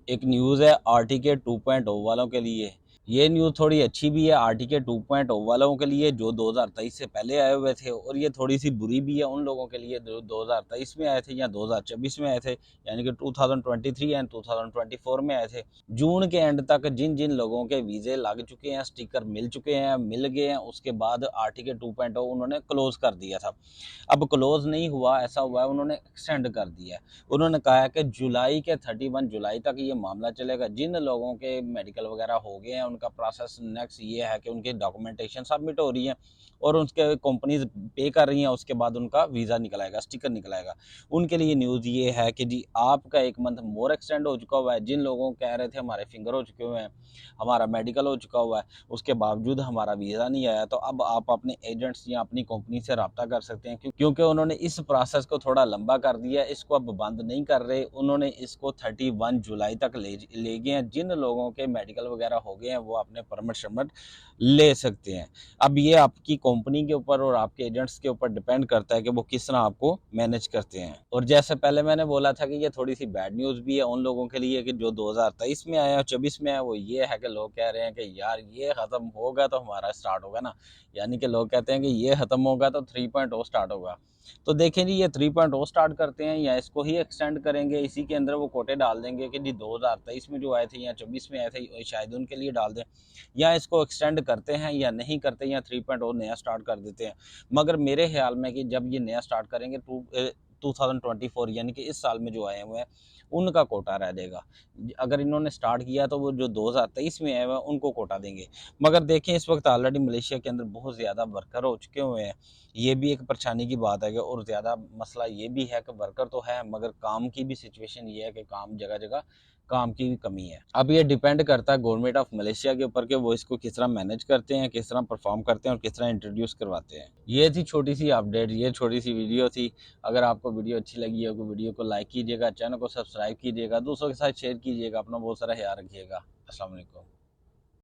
एक न्यूज़ है आरटीके 2.0 वालों के लिए। ये न्यूज़ थोड़ी अच्छी भी है आरटीके 2.0 वालों के लिए जो 2023 से पहले आए हुए थे, और ये थोड़ी सी बुरी भी है उन लोगों के लिए जो 2023 में आए थे या 2024 में आए थे, यानी कि 2023 एंड 2024 में आए थे। जून के एंड तक जिन जिन लोगों के वीज़े लग चुके हैं, स्टिकर मिल चुके हैं, मिल गए हैं, उसके बाद आरटीके 2.0 उन्होंने क्लोज कर दिया था। अब क्लोज नहीं हुआ, ऐसा हुआ है उन्होंने एक्सटेंड कर दिया है। उन्होंने कहा है कि जुलाई के 31 जुलाई तक ये मामला चलेगा। जिन लोगों के मेडिकल वगैरह हो गए हैं उनका प्रोसेस नेक्स्ट ये है कि उनकी डॉक्यूमेंटेशन सबमिट हो रही है और उनके कंपनीज पे कर रही हैं, उसके बाद उनका वीज़ा निकल आएगा, स्टिकर निकल आएगा। उनके लिए न्यूज़ ये है कि जी आपका 1 मंथ मोर एक्सटेंड हो चुका हुआ है। जिन लोगों कह रहे थे हमारे फिंगर हो चुके हुए हैं, हमारा मेडिकल हो चुका हुआ है, उसके बावजूद हमारा वीज़ा नहीं आया, तो अब आप अपने एजेंट्स या अपनी कंपनी से रब्ता कर सकते हैं, क्योंकि उन्होंने इस प्रोसेस को थोड़ा लंबा कर दिया है। इसको अब बंद नहीं कर रहे, उन्होंने इसको 31 जुलाई तक ले गए हैं। जिन लोगों के मेडिकल वगैरह हो गए हैं वो अपने परमिट शर्मिट ले सकते हैं। अब ये आपकी कंपनी के ऊपर और आपके एजेंट्स के ऊपर डिपेंड करता है कि वो किस तरह आपको मैनेज करते हैं। और जैसे पहले मैंने बोला था कि ये थोड़ी सी बैड न्यूज़ भी है उन लोगों के लिए कि जो 2023 में आया और 24 में आया, वो ये है कि लोग कह रहे हैं कि यार ये ख़त्म होगा तो हमारा स्टार्ट होगा ना, यानी कि लोग कहते हैं कि ये ख़त्म होगा तो 3.0 स्टार्ट होगा। तो देखें जी, ये 3.0 स्टार्ट करते हैं या इसको ही एक्सटेंड करेंगे, इसी के अंदर वो कोटे डाल देंगे कि जी 2023 में जो आए थे या 24 में आए थे शायद उनके लिए डाल दें, या इसको एक्सटेंड करते हैं या नहीं करते, या 3.0 नया स्टार्ट कर देते हैं। मगर मेरे ख्याल में कि जब ये नया स्टार्ट करेंगे 2024 यानी कि इस साल में जो आए हुए हैं उनका कोटा रह जाएगा। अगर इन्होंने स्टार्ट किया तो वो जो 2023 में आए हुए हैं उनको कोटा देंगे। मगर देखें इस वक्त ऑलरेडी मलेशिया के अंदर बहुत ज़्यादा वर्कर हो चुके हुए हैं। ये भी एक परेशानी की बात है कि, और ज़्यादा मसला ये भी है कि वर्कर तो है मगर काम की भी सिचुएशन ये है कि काम जगह जगह काम की भी कमी है। अब ये डिपेंड करता है गवर्नमेंट ऑफ मलेशिया के ऊपर कि वो इसको किस तरह मैनेज करते हैं, किस तरह परफॉर्म करते हैं और किस तरह इंट्रोड्यूस करवाते हैं। ये थी छोटी सी अपडेट, ये छोटी सी वीडियो थी। अगर आपको वीडियो अच्छी लगी हो तो वीडियो को लाइक कीजिएगा, चैनल को सब्सक्राइब कीजिएगा, दूसरों के साथ शेयर कीजिएगा। अपना बहुत सारा ख्याल रखिएगा। अस्सलाम वालेकुम।